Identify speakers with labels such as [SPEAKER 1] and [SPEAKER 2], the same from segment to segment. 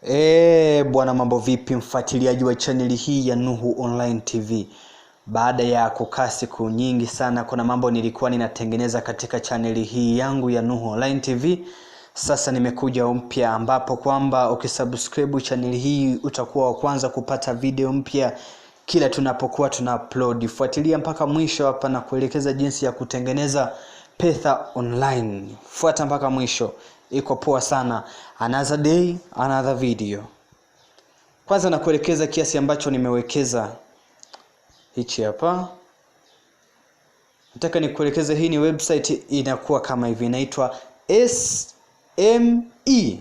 [SPEAKER 1] Bwana, mambo vipi mfuatiliaji wa channel hii ya Nuhu Online TV? Baada ya kukaa siku nyingi sana, kuna mambo nilikuwa ninatengeneza katika channel hii yangu ya Nuhu Online TV. Sasa nimekuja mpya ambapo kwamba ukisubscribe channel hii utakuwa wa kwanza kupata video mpya kila tunapokuwa tuna-upload. Fuatilia mpaka mwisho hapa na kuelekeza jinsi ya kutengeneza pesa online. Fuata mpaka mwisho. Iko poa sana. Another day, another video. Kwanza nakuelekeza kiasi ambacho nimewekeza. Hichi hapa. Nataka nikuelekeze, hii ni website inakuwa kama hivi, inaitwa SME.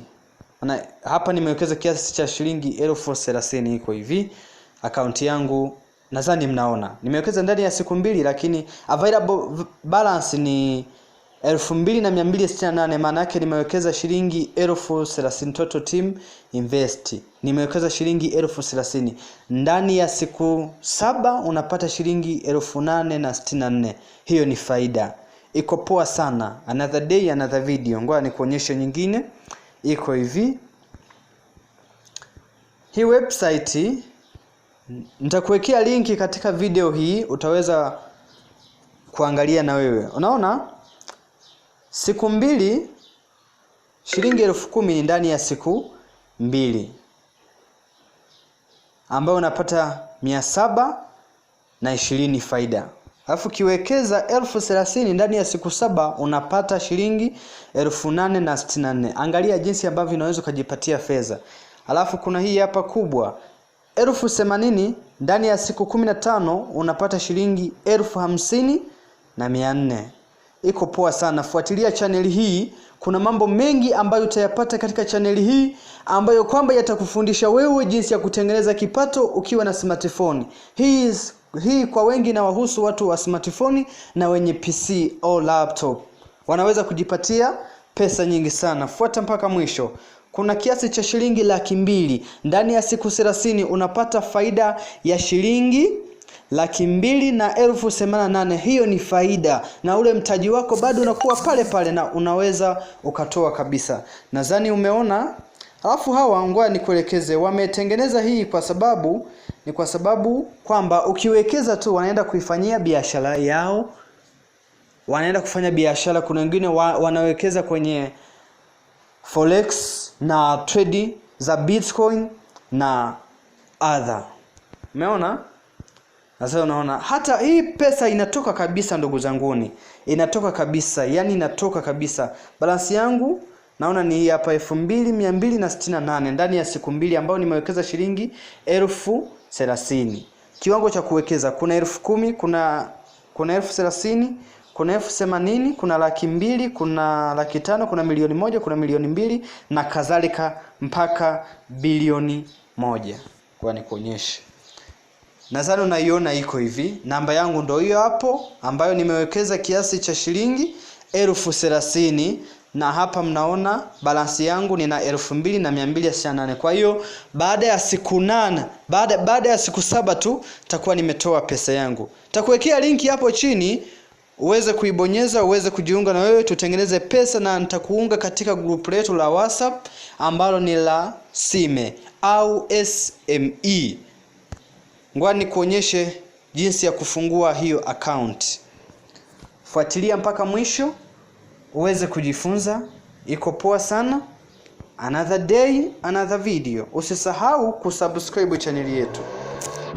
[SPEAKER 1] Hapa nimewekeza kiasi cha shilingi 30,000 iko hivi. Akaunti yangu nadhani mnaona. Nimewekeza ndani ya siku mbili, lakini available balance ni 2268. Maana yake nimewekeza shilingi 30,000 total team invest. Nimewekeza shilingi 30,000. Ndani ya siku 7 unapata shilingi 8,064. Hiyo ni faida. Iko poa sana. Another day, another video. Ngoja nikuonyeshe nyingine. Iko hivi. Hii website nitakuwekea linki katika video hii, utaweza kuangalia na wewe. Unaona? Siku mbili shilingi 10,000 ni ndani ya siku mbili, ambayo unapata 720 faida. Alafu kiwekeza 30,000 ndani ya siku 7 unapata shilingi 8,064. Angalia jinsi ambavyo unaweza kujipatia fedha. Alafu kuna hii hapa kubwa 80,000 ndani ya siku 15 unapata shilingi 50,400. Iko poa sana. Fuatilia channel hii. Kuna mambo mengi ambayo utayapata katika channel hii ambayo kwamba yatakufundisha wewe jinsi ya kutengeneza kipato ukiwa na smartphone. Hii kwa wengi na wahusu watu wa smartphone na wenye PC au laptop. Wanaweza kujipatia pesa nyingi sana. Fuata mpaka mwisho. Kuna kiasi cha shilingi 200,000 ndani ya siku 30 unapata faida ya shilingi 200,088. Hiyo ni faida, na ule mtaji wako bado unakuwa pale pale na unaweza ukatoa kabisa. Nadhani umeona. Alafu hawa, ngoja nikuelekeze, wametengeneza hii kwa sababu kwamba ukiwekeza tu wanaenda kuifanyia biashara yao. Wanaenda kufanya biashara. Kuna wengine wanawekeza kwenye forex na trade za Bitcoin na other. Umeona? Sasa unaona hata hii pesa inatoka kabisa, ndugu zanguni. Inatoka kabisa, yani inatoka kabisa. Balance yangu naona ni hii hapa 2,268 ndani ya siku mbili, ambayo nimewekeza shilingi 30,000. Kiwango cha kuwekeza kuna 10,000, kuna 30,000, kuna 80,000, kuna 200,000, kuna 500,000, kuna 1,000,000, kuna 2,000,000 na kadhalika mpaka bilioni 1. Kwa nikuonyeshe. Nadhani unaiona iko hivi. Namba yangu ndio hiyo hapo, ambayo nimewekeza kiasi cha shilingi 30,000, na hapa mnaona balance yangu nina 2,268. Kwa hiyo baada ya siku 8, baada ya siku 7 tu takuwa nimetoa pesa yangu. Takuwekea linki hapo chini uweze kuibonyeza, uweze kujiunga na wewe tutengeneze pesa, na nitakuunga katika group letu la WhatsApp ambalo ni la SIME au SME. Ngoja nikuonyeshe jinsi ya kufungua hiyo account. Fuatilia mpaka mwisho uweze kujifunza. Iko poa sana. Another day, another video. Usisahau kusubscribe channel yetu.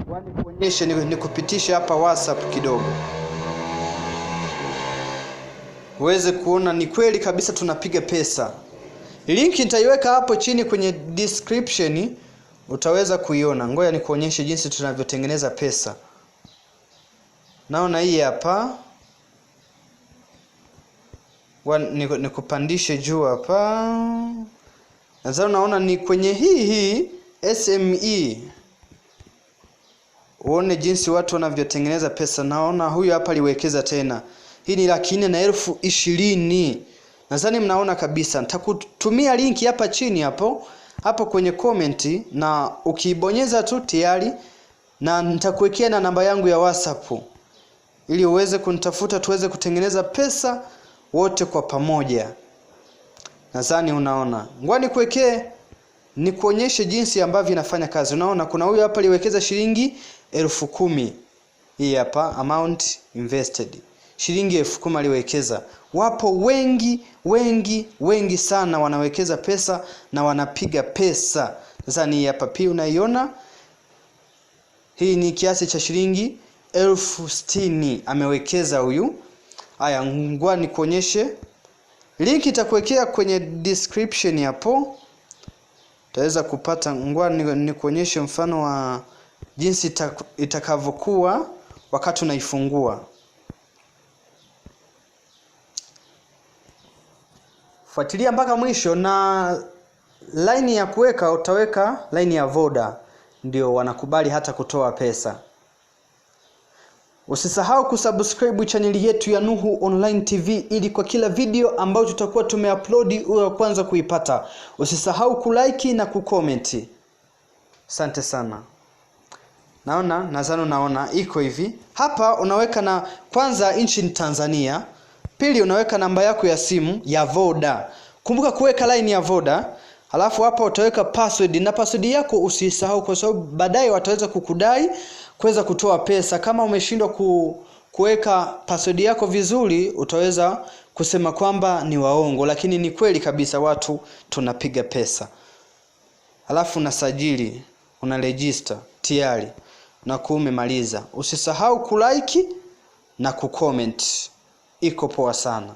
[SPEAKER 1] Ngoja nikuonyeshe, nikupitishe hapa WhatsApp kidogo, uweze kuona ni kweli kabisa tunapiga pesa. Link nitaiweka hapo chini kwenye description, utaweza kuiona. Ngoja nikuonyeshe jinsi tunavyotengeneza pesa. Naona hii hapa. Nikupandishe juu hapa. Nadhani unaona ni kwenye hii SME. Uone jinsi watu wanavyotengeneza pesa. Naona huyu hapa aliwekeza tena. Hii ni 420,000. Nadhani mnaona kabisa. Nitakutumia linki hapa chini hapo kwenye comment, na ukiibonyeza tu tayari, na nitakuwekea na namba yangu ya WhatsApp ili uweze kunitafuta tuweze kutengeneza pesa wote kwa pamoja. Nadhani unaona. Ngoja nikuwekee ni kuonyeshe jinsi ambavyo inafanya kazi. Unaona kuna huyu hapa aliwekeza shilingi 10,000. Hii hapa amount invested. Shilingi 10,000 aliwekeza. Wapo wengi sana wanawekeza pesa na wanapiga pesa. Sasa ni hapa pia unaiona. Hii ni kiasi cha shilingi 60,000 amewekeza huyu. Haya, ngoja nikuonyeshe. Link itakuwekea kwenye description hapo. Utaweza kupata. Ngoja nikuonyeshe mfano wa jinsi itakavyokuwa wakati unaifungua. Fuatilia mpaka mwisho, na line ya kuweka utaweka line ya Voda, ndio wanakubali hata kutoa pesa. Usisahau kusubscribe channel yetu ya Nuhu Online TV ili kwa kila video ambayo tutakuwa tumeupload uwe wa kwanza kuipata. Usisahau kulike na kucomment. Asante sana. Naona iko hivi. Hapa unaweka na kwanza nchi ni Tanzania. Pili unaweka namba yako ya simu ya Voda. Kumbuka kuweka line ya Voda. Halafu hapa utaweka password, na password yako usisahau kwa sababu baadaye wataweza kukudai kuweza kutoa pesa. Kama umeshindwa kuweka password yako vizuri, utaweza kusema kwamba ni waongo, lakini ni kweli kabisa watu tunapiga pesa. Halafu unasajili, unaregister tayari na kumemaliza. Usisahau kulike na kucomment. Iko poa sana.